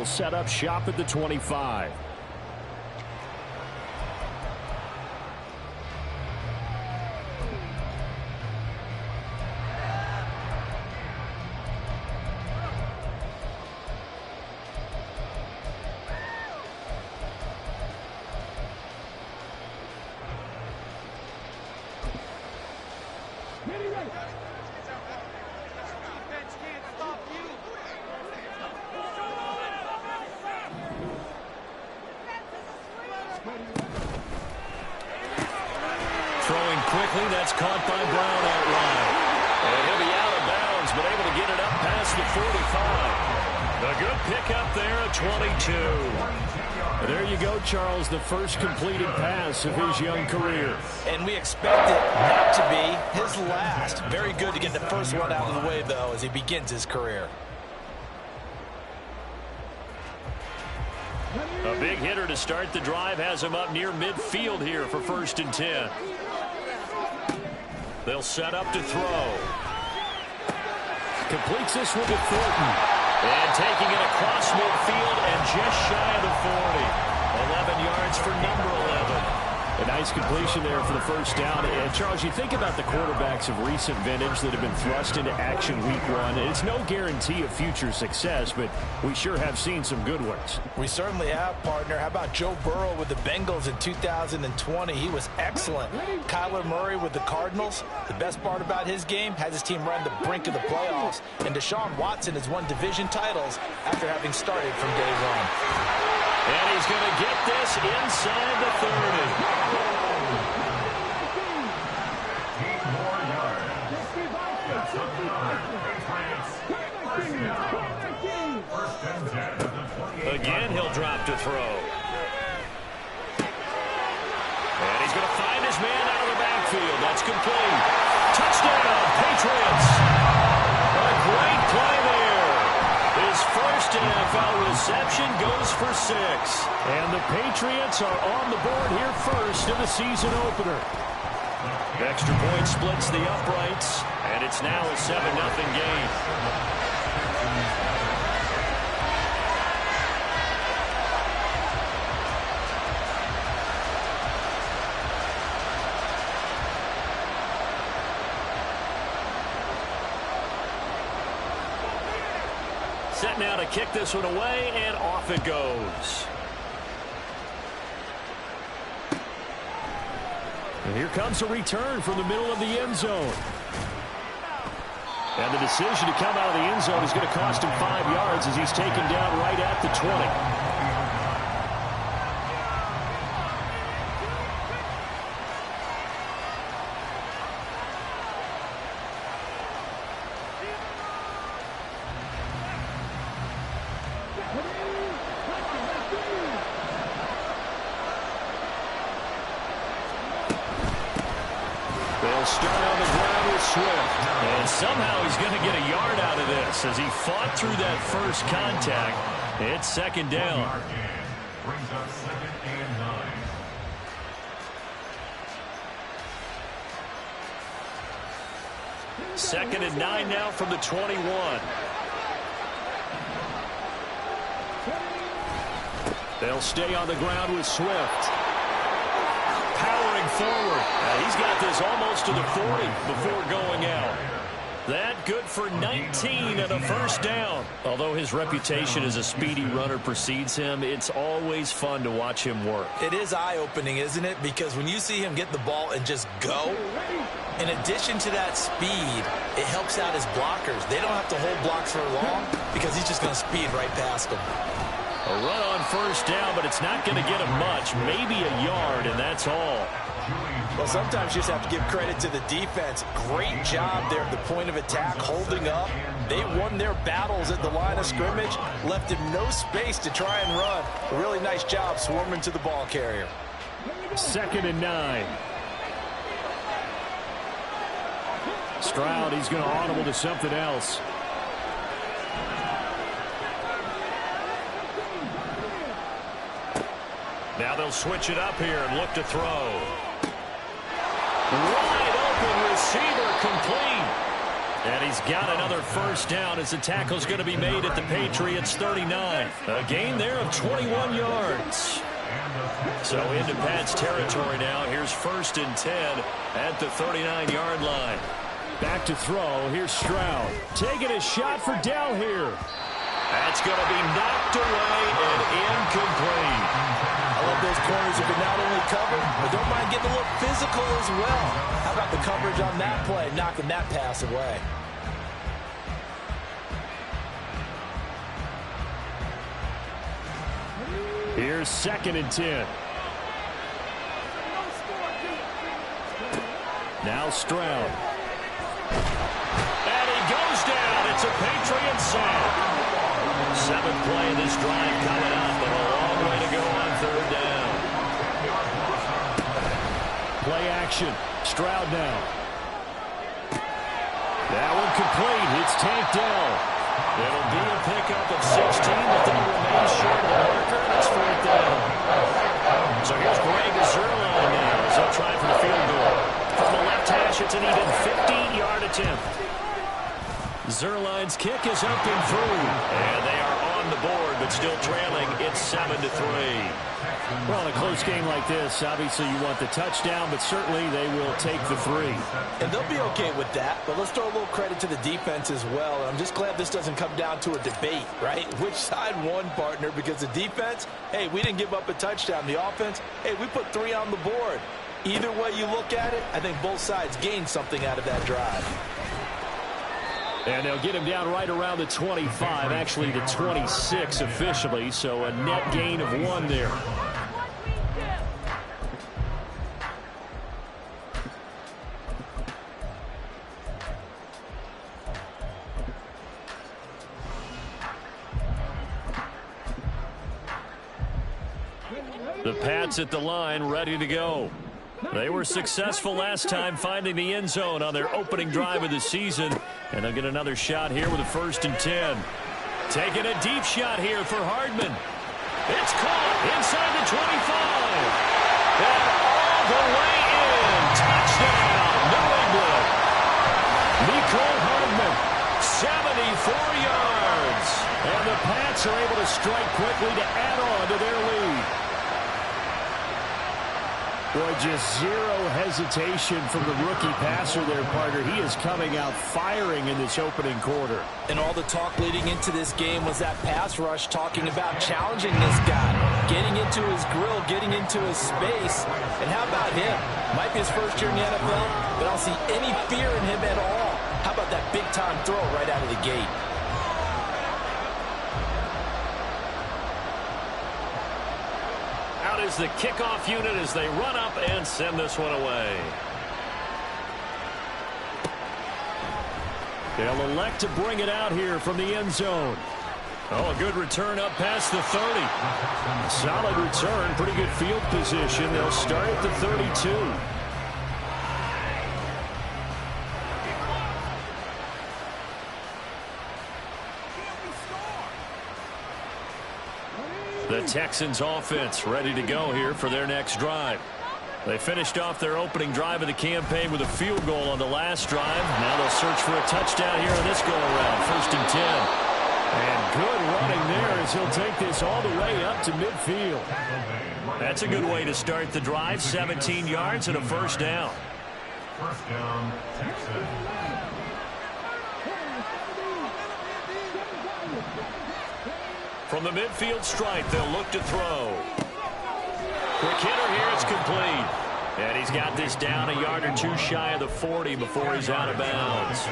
will set up shop at the 25. Throwing quickly, that's caught by Brown out wide. And he'll be out of bounds, but able to get it up past the 45. A good pickup there at 22. There you go, Charles, the first completed pass of his young career. And we expect it not to be his last. Very good to get the first one out of the way, though, as he begins his career. A big hitter to start the drive has him up near midfield here for 1st and 10. They'll set up to throw. Completes this one to Thornton. And taking it across midfield and just shy of the 40. 11 yards for number 11. A nice completion there for the first down. And Charles, you think about the quarterbacks of recent vintage that have been thrust into action week 1. It's no guarantee of future success, but we sure have seen some good ones. We certainly have, partner. How about Joe Burrow with the Bengals in 2020? He was excellent. Kyler Murray with the Cardinals. The best part about his game has his team right on the brink of the playoffs. And Deshaun Watson has won division titles after having started from day one. And he's going to get this inside the 30. Again, he'll drop to throw. And he's going to find his man out of the backfield. That's complete. Touchdown, Patriots. A great play there. His first NFL reception goes for 6. And the Patriots are on the board here first in the season opener. Extra point splits the uprights, and it's now a 7-0 game. Set now to kick this one away, and off it goes. And here comes a return from the middle of the end zone. And the decision to come out of the end zone is going to cost him 5 yards as he's taken down right at the 20. They'll start on the ground with Swift. And somehow he's going to get a yard out of this as he fought through that first contact. It's 2nd down. Brings up 2nd and 9. 2nd and 9 now from the 21. They'll stay on the ground with Swift. Powering forward. He's got this almost to the 40 before going out. That good for 19 and a 1st down. Although his reputation as a speedy runner precedes him, it's always fun to watch him work. It is eye-opening, isn't it? Because when you see him get the ball and just go, in addition to that speed, it helps out his blockers. They don't have to hold blocks for long because he's just going to speed right past them. A run on 1st down, but it's not going to get him much. Maybe a yard, and that's all. Well, sometimes you just have to give credit to the defense. Great job there at the point of attack, holding up. They won their battles at the line of scrimmage, left him no space to try and run. A really nice job swarming to the ball carrier. 2nd and 9. Stroud, he's going to audible to something else. Now they'll switch it up here and look to throw. Wide open receiver complete. And he's got another first down as the tackle's going to be made at the Patriots' 39. A gain there of 21 yards. So into Pat's territory now. Here's 1st and 10 at the 39-yard line. Back to throw. Here's Stroud. Taking a shot for Dell here. That's going to be knocked away and incomplete. I love those corners who can not only cover, but don't mind getting a little physical as well. How about the coverage on that play, knocking that pass away? Here's 2nd and 10. Now Stroud. And he goes down. It's a Patriot sack. 7th play of this drive coming up, and a long way to go on 3rd down. Play action. Stroud now. That one complete. It's Tank Dell. It'll be a pickup of 16, but then he remains short of the marker, and it's 4th down. So here's Greg Zerline now as he'll try for the field goal. From the left hash, it's an even 15-yard attempt. Zerline's kick is up and through. And they are on the board, but still trailing. It's 7-3. Well, in a close game like this, obviously you want the touchdown, but certainly they will take the 3. And they'll be okay with that, but let's throw a little credit to the defense as well. And I'm just glad this doesn't come down to a debate, right? Which side won, partner? Because the defense, hey, we didn't give up a touchdown. The offense, hey, we put 3 on the board. Either way you look at it, I think both sides gained something out of that drive. And they'll get him down right around the 25, actually the 26 officially, so a net gain of 1 there. The Pats at the line, ready to go. They were successful last time finding the end zone on their opening drive of the season. And they'll get another shot here with a 1st and 10. Taking a deep shot here for Hardman. It's caught inside the 25. And all the way in. Touchdown, New England. Nicole Hardman, 74 yards. And the Pats are able to strike quickly to add on to their lead. Boy, just zero hesitation from the rookie passer there, partner. He is coming out firing in this opening quarter. And all the talk leading into this game was that pass rush talking about challenging this guy, getting into his grill, getting into his space. And how about him? Might be his first year in the NFL, but I don't see any fear in him at all. How about that big-time throw right out of the gate? Is the kickoff unit as they run up and send this one away. They'll elect to bring it out here from the end zone. Oh, a good return up past the 30. Solid return, pretty good field position. They'll start at the 32. The Texans offense ready to go here for their next drive. They finished off their opening drive of the campaign with a field goal on the last drive. Now they'll search for a touchdown here on this go-around. 1st and 10. And good running there as he'll take this all the way up to midfield. That's a good way to start the drive. 17 yards and a 1st down. 1st down, Texas. From the midfield stripe, they'll look to throw. Quick hitter here, it's complete. And he's got this down a yard or 2 shy of the 40 before he's out of bounds.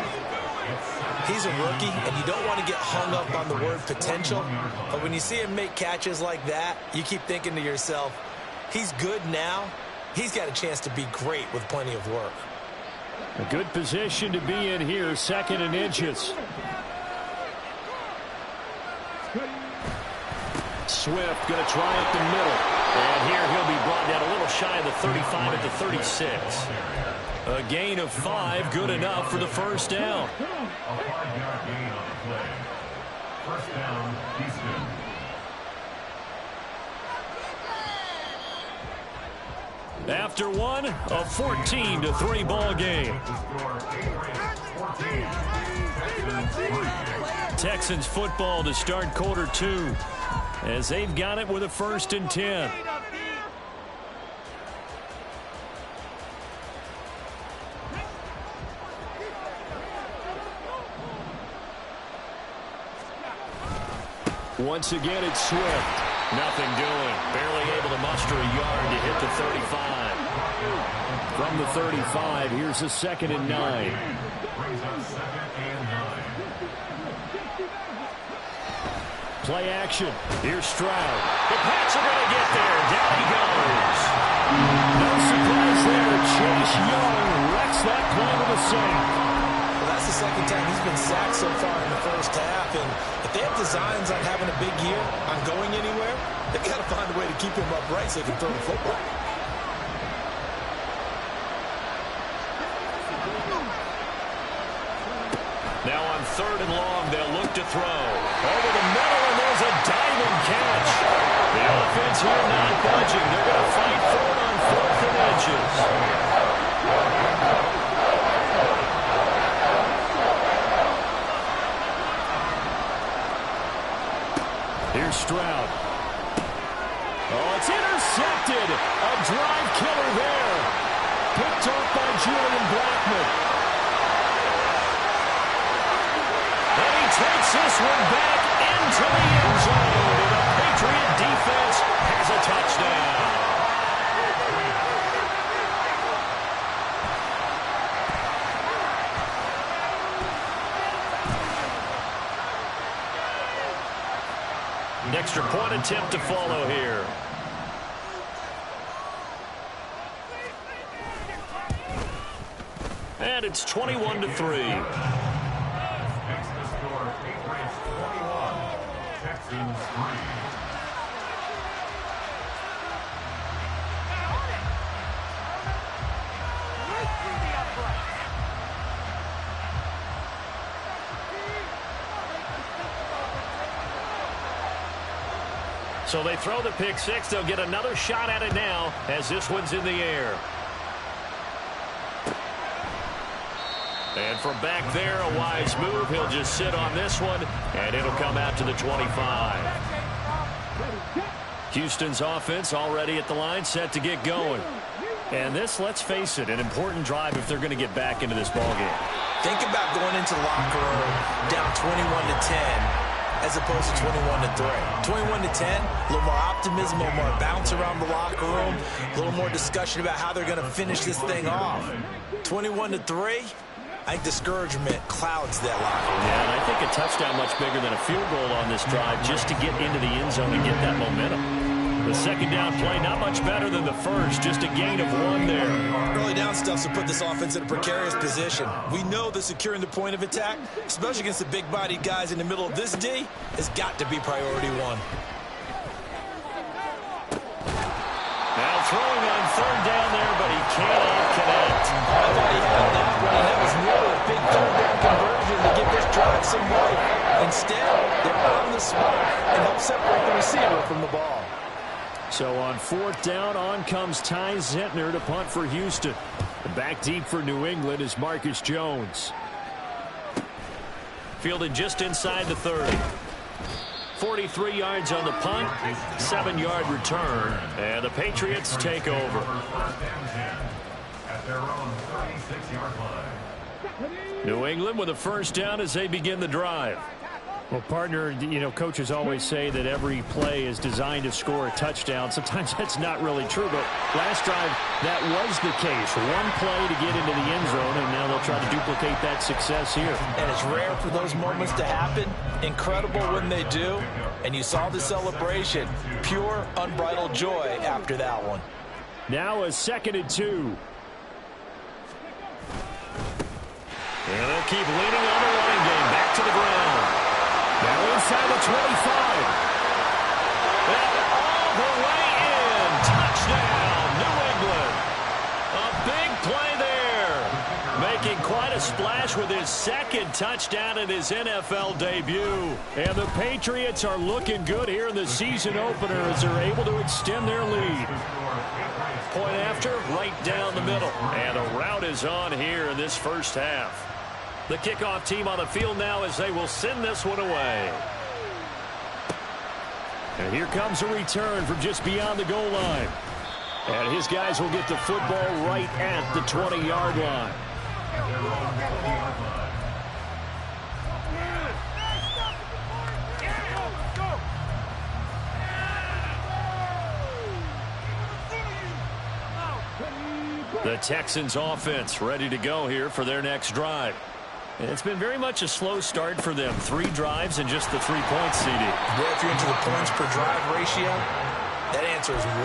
He's a rookie, and you don't want to get hung up on the word potential. But when you see him make catches like that, you keep thinking to yourself, he's good now. He's got a chance to be great with plenty of work. A good position to be in here, 2nd and inches. Swift going to try up the middle. And here he'll be brought down a little shy of the 35 at the 36. A gain of 5, good enough for the 1st down. A 5-yard gain on the play. 1st down, Houston. After one, a 14-3 ball game. The score, Patriots 14, Texans football to start quarter 2 as they've got it with a 1st and 10. Once again, it's Swift. Nothing doing. Barely able to muster a yard to hit the 35. From the 35, here's a 2nd and 9. Play action. Here's Stroud. The Pats are going to get there. Down he goes. No surprise there. Chase Young wrecks that play with a sack. Well, that's the 2nd time he's been sacked so far in the first half. And if they have designs on having a big year, on going anywhere, they've got to find a way to keep him upright so they can throw the football. Now on 3rd and long, they'll look to throw. Over the middle, and there's a diving catch. The offense here not budging. They're going to fight for it on 4th and inches. Here's Stroud. Oh, it's intercepted. A drive killer there. Picked off by Julian Blackmon. And he takes this one back into the end zone. And the Patriot defense has a touchdown. An extra point attempt to follow here. And it's 21-3. Texans 3. So they throw the pick six. They'll get another shot at it now as this one's in the air. And from back there, a wise move. He'll just sit on this one, and it'll come out to the 25. Houston's offense already at the line, set to get going. And this, let's face it, an important drive if they're going to get back into this ballgame. Think about going into the locker room down 21-10 as opposed to 21-3. 21-10, a little more optimism, a little more bounce around the locker room, a little more discussion about how they're going to finish this thing off. 21-3, I think discouragement clouds that locker room. Yeah, and I think a touchdown much bigger than a field goal on this drive just to get into the end zone and get that momentum. The second down play, not much better than the first, just a gain of 1 there. Early down stuff to put this offense in a precarious position. We know that securing the point of attack, especially against the big-bodied guys in the middle of this D, has got to be priority 1. Now throwing on 3rd down there, but he cannot connect. I thought he had that one, and that was nearly a big 3rd down conversion to give this drive some life. Instead, they're on the spot and help separate the receiver from the ball. So on 4th down, on comes Ty Zentner to punt for Houston. Back deep for New England is Marcus Jones. Fielded just inside the 30. 43 yards on the punt, 7-yard return, and the Patriots take over. At their own 36-yard line. New England with a 1st down as they begin the drive. Well, partner, you know, coaches always say that every play is designed to score a touchdown. Sometimes that's not really true, but last drive, that was the case. 1 play to get into the end zone, and now they'll try to duplicate that success here. And it's rare for those moments to happen. Incredible when they do. And you saw the celebration. Pure, unbridled joy after that one. Now a 2nd and 2. And they'll keep leaning on the running game. Back to the ground. Now inside the 25. And all the way in. Touchdown, New England. A big play there. Making quite a splash with his 2nd touchdown in his NFL debut. And the Patriots are looking good here in the season opener as they're able to extend their lead. Point after, right down the middle. And the route is on here in this first half. The kickoff team on the field now as they will send this one away. And here comes a return from just beyond the goal line. And his guys will get the football right at the 20-yard line. The Texans offense ready to go here for their next drive. It's been very much a slow start for them. 3 drives and just the 3 points, CD. Well, if you're into the points per drive ratio, that answer is 1.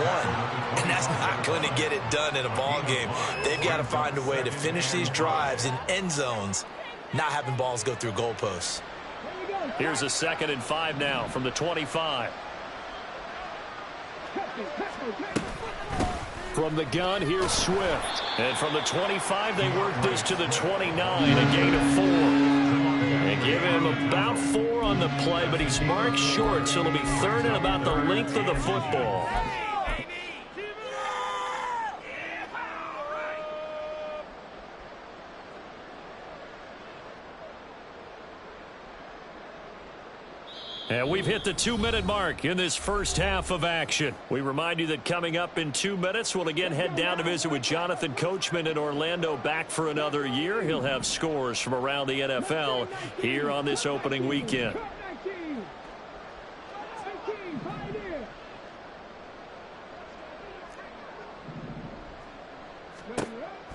And that's not going to get it done in a ball game. They've got to find a way to finish these drives in end zones, not having balls go through goalposts. Here's a 2nd and 5 now from the 25. From the gun, here's Swift. And from the 25, they work this to the 29, a gain of 4. They give him about 4 on the play, but he's marked short, so it'll be 3rd and about the length of the football. And we've hit the 2-minute mark in this first half of action. We remind you that coming up in 2 minutes, we'll again head down to visit with Jonathan Coachman in Orlando, back for another year. He'll have scores from around the NFL here on this opening weekend.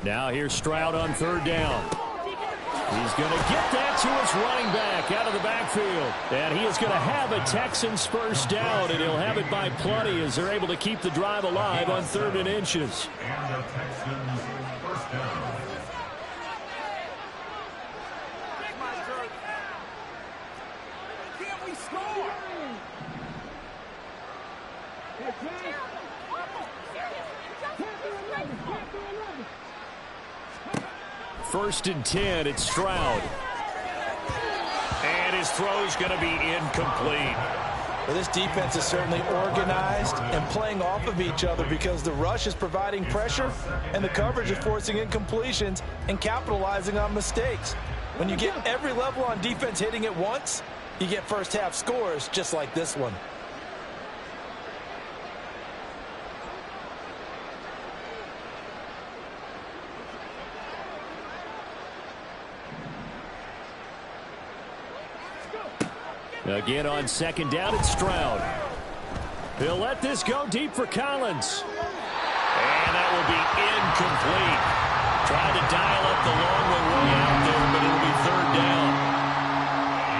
Now here's Stroud on 3rd down. He's going to get that to his running back out of the backfield. And he is going to have a Texans first down, and he'll have it by plenty as they're able to keep the drive alive on 3rd and inches. And the Texans first down. Can't we score? 1st and 10, it's Stroud. And his throw's going to be incomplete. Well, this defense is certainly organized and playing off of each other because the rush is providing pressure and the coverage is forcing incompletions and capitalizing on mistakes. When you get every level on defense hitting at once, you get first half scores just like this one. Again on 2nd down, it's Stroud. He'll let this go deep for Collins. And that will be incomplete. Trying to dial up the long way out there, but it'll be 3rd down.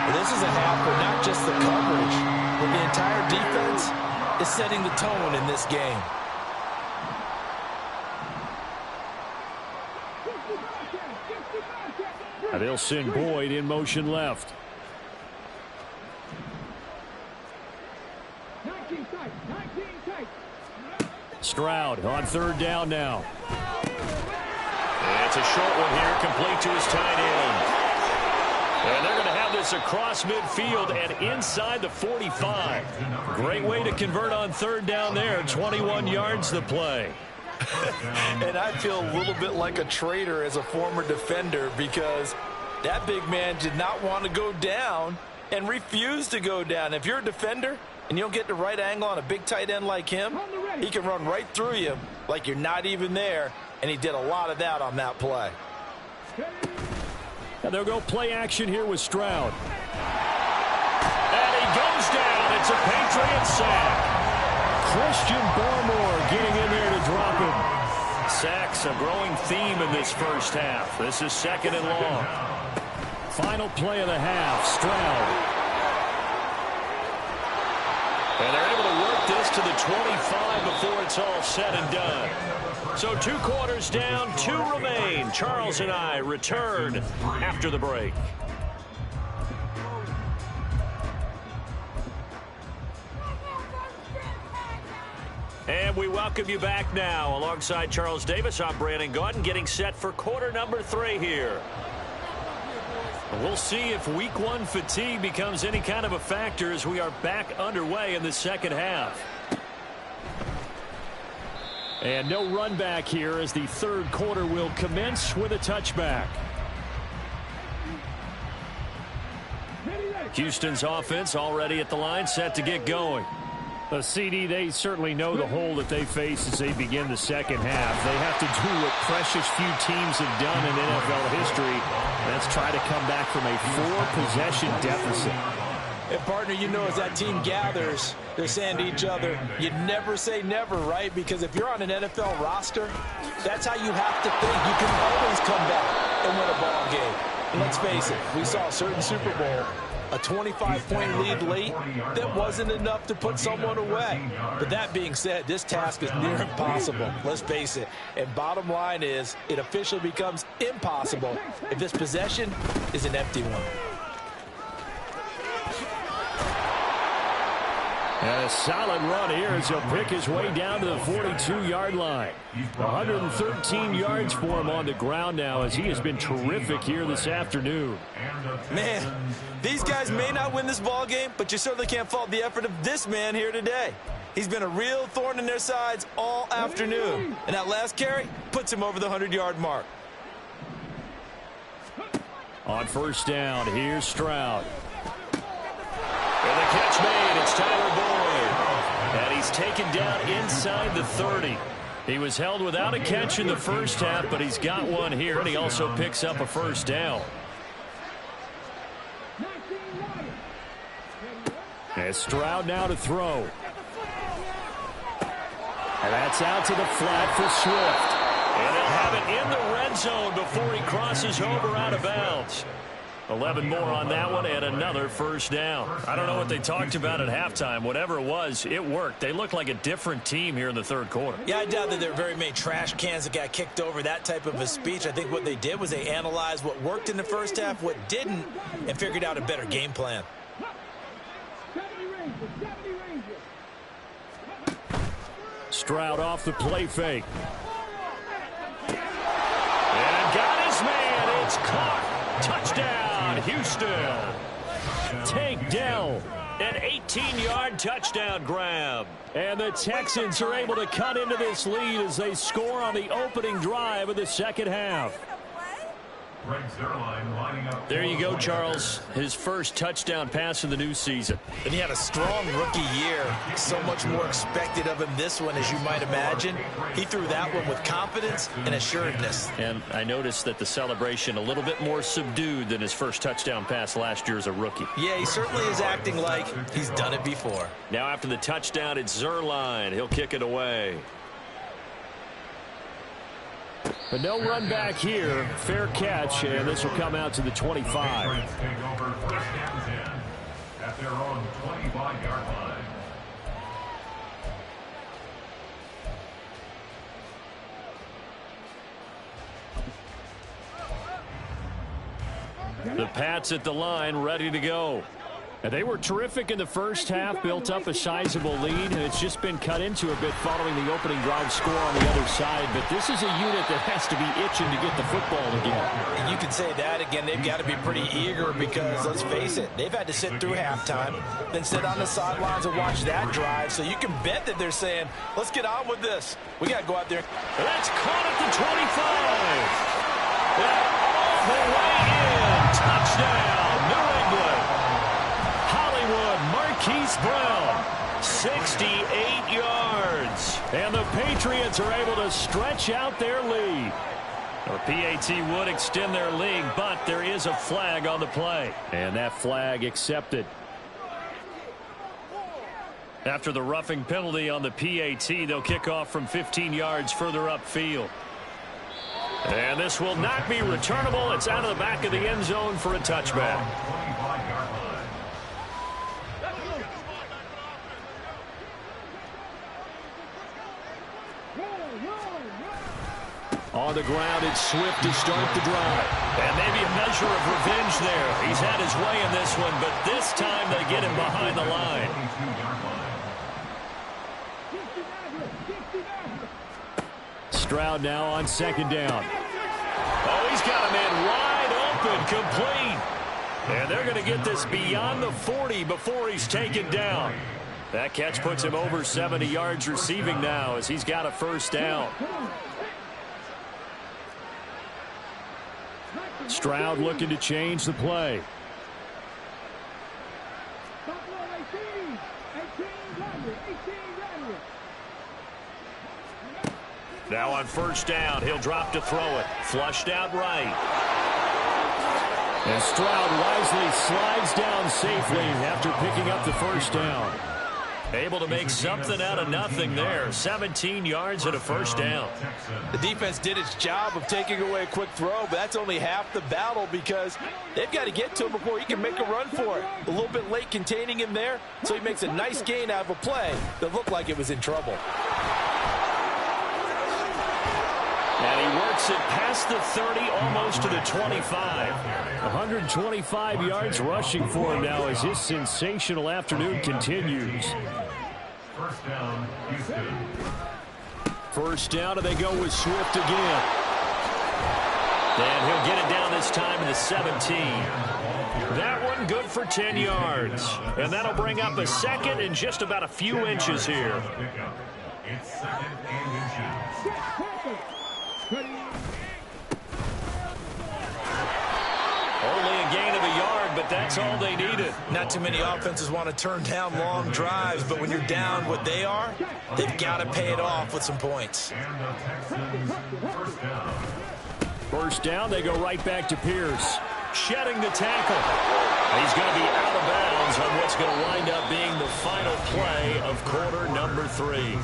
Well, this is a half for not just the coverage, but the entire defense is setting the tone in this game. They'll send Boyd in motion left. Stroud on 3rd down now. It's a short one here, complete to his tight end. And they're going to have this across midfield and inside the 45. Great way to convert on 3rd down there. 21 yards the play. And I feel a little bit like a traitor as a former defender because that big man did not want to go down and refused to go down. If you're a defender and you don't get the right angle on a big tight end like him, he can run right through you like you're not even there, and he did a lot of that on that play. And they'll go play action here with Stroud. And he goes down. It's a Patriot sack. Christian Barmore getting in there to drop him. Sacks a growing theme in this first half. This is 2nd and long. Final play of the half, Stroud. And they're able to work this to the 25 before it's all said and done. So 2 quarters down, 2 remain. Charles and I return after the break. And we welcome you back now. Alongside Charles Davis, I'm Brandon Gaudin, getting set for quarter number 3 here. We'll see if week 1 fatigue becomes any kind of a factor as we are back underway in the second half. And no run back here as the 3rd quarter will commence with a touchback. Houston's offense already at the line, set to get going. The CD, they certainly know the hole that they face as they begin the second half. They have to do what precious few teams have done in NFL history. That's try to come back from a 4-possession deficit. And, partner, you know, as that team gathers, they're saying to each other, you never say never, right? Because if you're on an NFL roster, that's how you have to think. You can always come back and win a ball game. And let's face it, we saw a certain Super Bowl, a 25-point lead late, that wasn't enough to put someone away. But that being said, this task is near impossible. Let's face it. And bottom line is, it officially becomes impossible if this possession is an empty one. And a solid run here as he'll pick his way down to the 42-yard line. 113 yards for him on the ground now as he has been terrific here this afternoon. Man, these guys may not win this ball game, but you certainly can't fault the effort of this man here today. He's been a real thorn in their sides all afternoon. And that last carry puts him over the 100-yard mark. On first down, here's Stroud. And the catch made. It's Tyler Boyd. And he's taken down inside the 30. He was held without a catch in the first half, but he's got one here, and he also picks up a first down. And Stroud now to throw. And that's out to the flat for Swift. And they'll have it in the red zone before he crosses over out of bounds. 11 more on that one and another first down. I don't know what they talked about at halftime. Whatever it was, it worked. They look like a different team here in the third quarter. Yeah, I doubt that there are very many trash cans that got kicked over, that type of a speech. I think what they did was they analyzed what worked in the first half, what didn't, and figured out a better game plan. Stroud off the play fake. And got his man. It's caught. Touchdown, Houston. Tank Dell. An 18-yard touchdown grab. And the Texans are able to cut into this lead as they score on the opening drive of the second half. There you go, Charles. His first touchdown pass of the new season. And he had a strong rookie year. So much more expected of him this one, as you might imagine. He threw that one with confidence and assuredness. And I noticed that the celebration a little bit more subdued than his first touchdown pass last year as a rookie. Yeah, he certainly is acting like he's done it before. Now after the touchdown, it's Zerline. He'll kick it away. But no run back here. Fair catch, and this will come out to the 25. At their own 25-yard line. The Pats at the line, ready to go. And they were terrific in the first half, built up a sizable lead, and it's just been cut into a bit following the opening drive score on the other side. But this is a unit that has to be itching to get the football again. And you can say that again. They've got to be pretty eager because, let's face it, they've had to sit through halftime, then sit on the sidelines and watch that drive. So you can bet that they're saying, let's get on with this. We got to go out there. That's caught at the 25. And all the way in. Touchdown, New England. Marquise Brown, 68 yards. And the Patriots are able to stretch out their lead. The PAT would extend their lead, but there is a flag on the play. And that flag accepted. After the roughing penalty on the PAT, they'll kick off from 15 yards further upfield. And this will not be returnable. It's out of the back of the end zone for a touchback. On the ground, it's Swift to start the drive. And maybe a measure of revenge there. He's had his way in this one, but this time they get him behind the line. Stroud now on second down. Oh, he's got him in wide open, complete. And they're going to get this beyond the 40 before he's taken down. That catch puts him over 70 yards receiving now as he's got a first down. Stroud looking to change the play. Now on first down, he'll drop to throw it. Flushed out right. And Stroud wisely slides down safely after picking up the first down. Able to make something out of nothing there. 17 yards and a first down. The defense did its job of taking away a quick throw, but that's only half the battle because they've got to get to him before he can make a run for it. A little bit late containing him there, so he makes a nice gain out of a play that looked like it was in trouble. And he works it past the 30, almost to the 25. 125 yards rushing for him now as his sensational afternoon continues. First down, Houston. First down, and they go with Swift again. And he'll get it down this time in the 17. That one good for 10 yards. And that'll bring up a second and just about a few inches here. It's second and inches. Only a gain of a yard, but that's all they needed. Not too many offenses want to turn down long drives, but when you're down what they are, they've got to pay it off with some points. And the Texans, first down. First down, they go right back to Pierce. Shedding the tackle. He's going to be out of bounds on what's going to wind up being the final play of quarter number 3.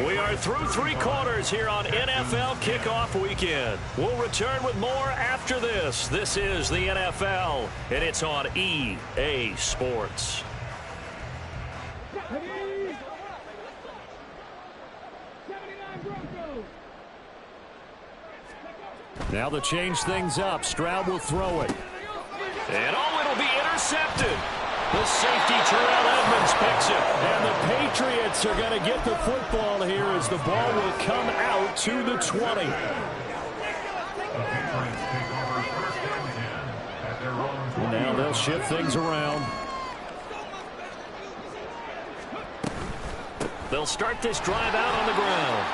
We are through 3 quarters here on NFL Kickoff Weekend. We'll return with more after this. This is the NFL, and it's on EA Sports. Now to change things up, Stroud will throw it. And it'll be intercepted. The safety, Terrell Edmonds, picks it. And the Patriots are going to get the football here as the ball will come out to the 20. And now they'll shift things around. They'll start this drive out on the ground.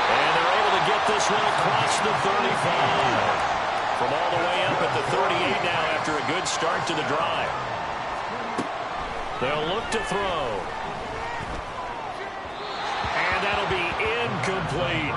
And they're able to get this one across the 35. From all the way up at the 38 now after a good start to the drive. They'll look to throw. And that'll be incomplete.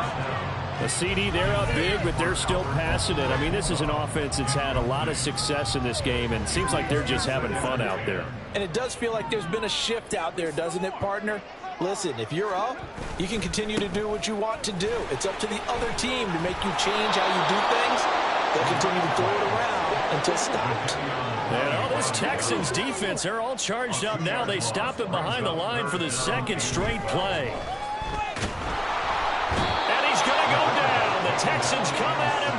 A CD, they're up big, but they're still passing it. I mean, this is an offense that's had a lot of success in this game, and it seems like they're just having fun out there. And it does feel like there's been a shift out there, doesn't it, partner? Listen, if you're up, you can continue to do what you want to do. It's up to the other team to make you change how you do things. They'll continue to throw it around until stopped. And all this Texans defense, they're all charged up now. They stop him behind the line for the second straight play. And he's going to go down. The Texans come at him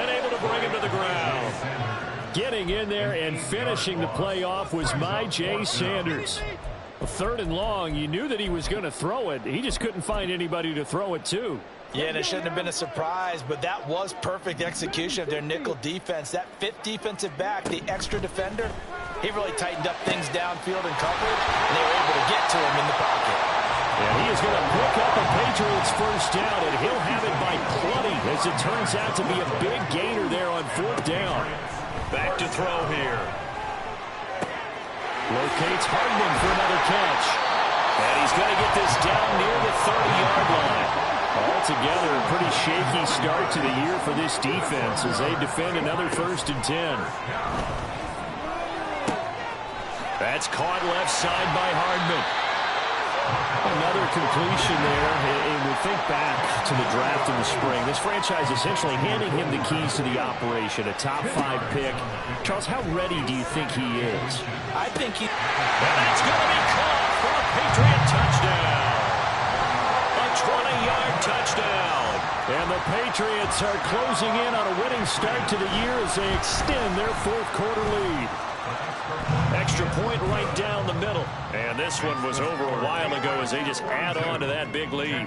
and able to bring him to the ground. Getting in there and finishing the play off was Myjai Sanders. A 3rd and long, you knew that he was going to throw it. He just couldn't find anybody to throw it to. Yeah, and it shouldn't have been a surprise, but that was perfect execution of their nickel defense. That 5th defensive back, the extra defender, he really tightened up things downfield in coverage, and they were able to get to him in the pocket. And he is going to pick up a Patriots first down, and he'll have it by plenty, as it turns out to be a big gainer there on 4th down. Back to throw here. Locates Hardman for another catch. And he's going to get this down near the 30-yard line. Altogether, a pretty shaky start to the year for this defense as they defend another 1st and 10. That's caught left side by Hardman. Another completion there, and we think back to the draft in the spring. This franchise essentially handing him the keys to the operation, a top 5 pick. Charles, how ready do you think he is? I think he... And that's going to be caught for a Patriot touchdown. A 20-yard touchdown. And the Patriots are closing in on a winning start to the year as they extend their 4th quarter lead. Extra point right down the middle. And this one was over a while ago as they just add on to that big lead.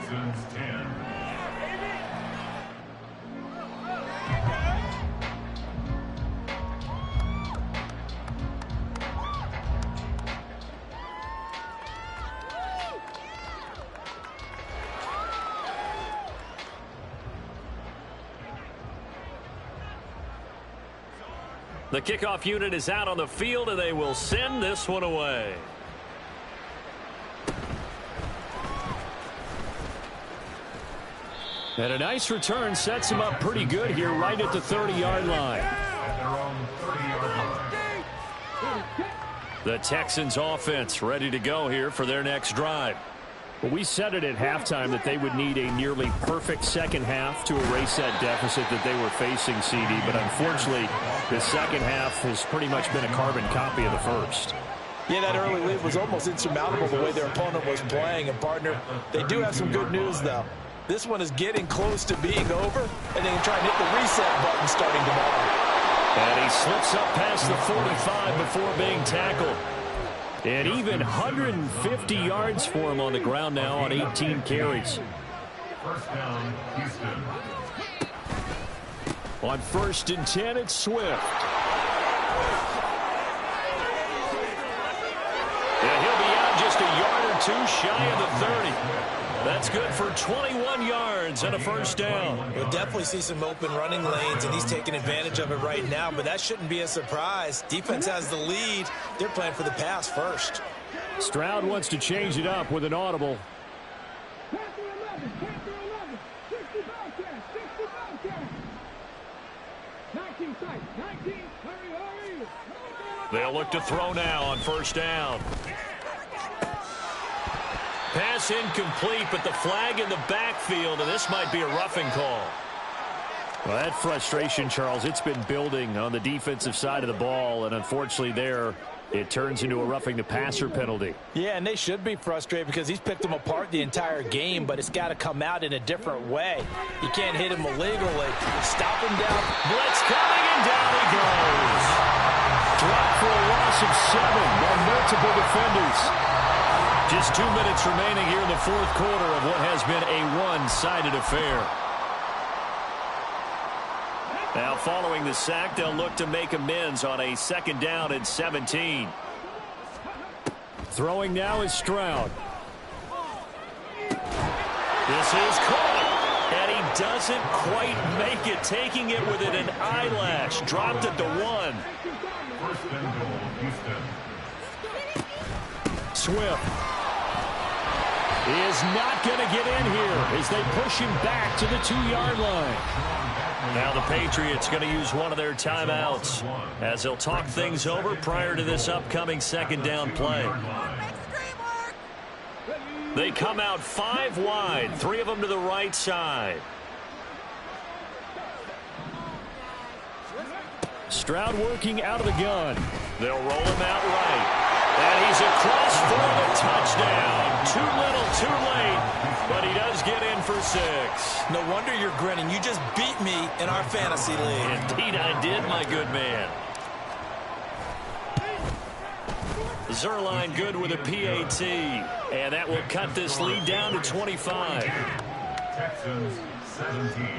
The kickoff unit is out on the field, and they will send this one away. And a nice return sets him up pretty good here right at the 30-yard line. The Texans offense ready to go here for their next drive. Well, we said it at halftime that they would need a nearly perfect second half to erase that deficit that they were facing, CD. But unfortunately, the second half has pretty much been a carbon copy of the first. Yeah, that early lead was almost insurmountable the way their opponent was playing. And, partner, they do have some good news, though. This one is getting close to being over, and they can try and hit the reset button starting tomorrow. And he slips up past the 45 before being tackled. And even 150 yards for him on the ground now on 18 carries. First down, Houston. On 1st and 10, it's Swift. Yeah, he'll be out just a yard or two shy of the 30. That's good for 21 yards and a first down. We'll definitely see some open running lanes, and he's taking advantage of it right now, but that shouldn't be a surprise. Defense has the lead. They're playing for the pass first. Stroud wants to change it up with an audible. They'll look to throw now on first down. Pass incomplete, but the flag in the backfield, and this might be a roughing call. Well, that frustration, Charles, it's been building on the defensive side of the ball, and unfortunately there, it turns into a roughing the passer penalty. Yeah, and they should be frustrated because he's picked them apart the entire game, but it's got to come out in a different way. You can't hit him illegally. Stop him down. Blitz coming, and down he goes. Dropped for a loss of 7 by multiple defenders. Just 2 minutes remaining here in the fourth quarter of what has been a one-sided affair. Now following the sack, they'll look to make amends on a 2nd down and 17. Throwing now is Stroud. This is caught, and he doesn't quite make it, taking it within an eyelash. Dropped it to 1. First and goal, Houston. Swift is not going to get in here as they push him back to the 2-yard line. Now the Patriots going to use one of their timeouts as they'll talk things over prior to this upcoming 2nd down play. They come out 5 wide, 3 of them to the right side. Stroud working out of the gun. They'll roll him out right. And he's across for the touchdown. Too little, too late, but he does get in for 6. No wonder you're grinning. You just beat me in our fantasy league. Indeed I did, my good man. Zerline good with a PAT, and that will cut this lead down to 25. Texans 17.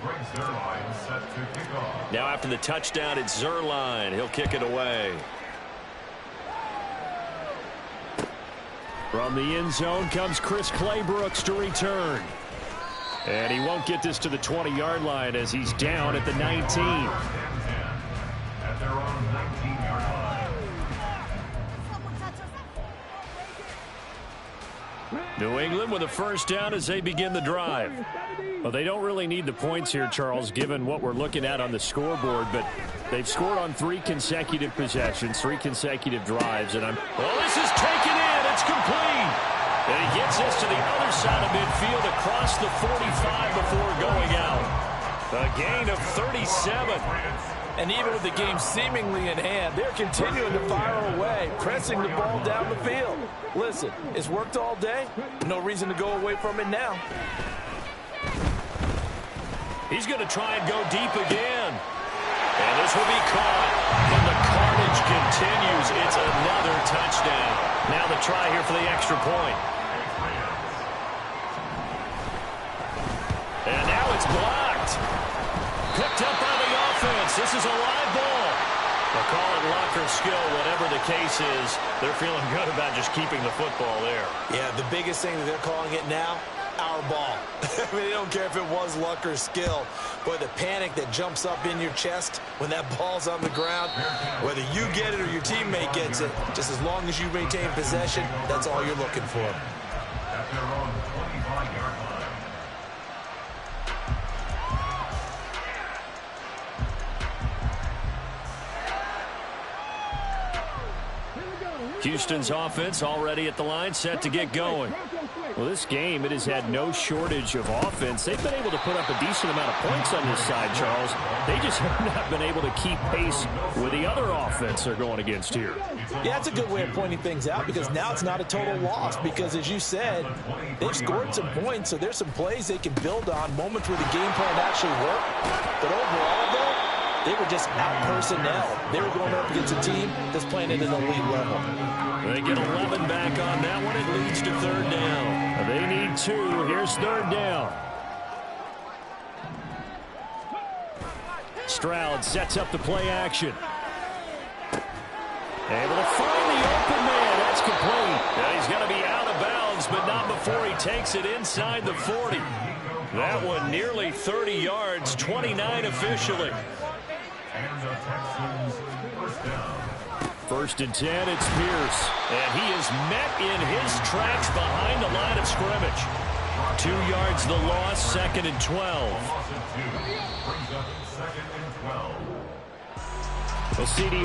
Greg Zerline set to kick off. Now after the touchdown, it's Zerline. He'll kick it away. From the end zone comes Chris Claybrooks to return. And he won't get this to the 20-yard line as he's down at the 19. At their own 19-yard line. New England with a first down as they begin the drive. Well, they don't really need the points here, Charles, given what we're looking at on the scoreboard, but they've scored on 3 consecutive possessions, 3 consecutive drives, and well, this is taken in. It's complete. And he gets this to the other side of midfield across the 45 before going out. A gain of 37. And even with the game seemingly in hand, they're continuing to fire away, pressing the ball down the field. Listen, it's worked all day. No reason to go away from it now. He's going to try and go deep again. And this will be caught. And the carnage continues. It's another touchdown. Now the try here for the extra point. And now it's blocked. Picked up by the offense. This is a live ball. They'll call it locker skill, whatever the case is. They're feeling good about just keeping the football there. Yeah, the biggest thing that they're calling it now, our ball. I mean, they don't care if it was luck or skill. Boy, the panic that jumps up in your chest when that ball's on the ground, whether you get it or your teammate gets it, just as long as you maintain possession, that's all you're looking for. At their own 25-yard line. Houston's offense already at the line, set to get going. Well, this game, it has had no shortage of offense. They've been able to put up a decent amount of points on this side, Charles. They just have not been able to keep pace with the other offense they're going against here. Yeah, that's a good way of pointing things out, because now it's not a total loss, because as you said, they've scored some points, so there's some plays they can build on, moments where the game plan actually worked. But overall, though, they were just out personnel. They were going up against a team that's playing at an elite level. They get 11 back on that one. It leads to third down. They need 2. Here's third down. Stroud sets up the play action. Able to find the open man. That's complete. And he's going to be out of bounds, but not before he takes it inside the 40. That one nearly 30 yards, 29 officially. And the Texans first down. 1st and 10, it's Pierce. And he is met in his tracks behind the line of scrimmage. 2 yards the loss, 2nd and 12. Loss of 2 brings up 2nd and 12. Well, CD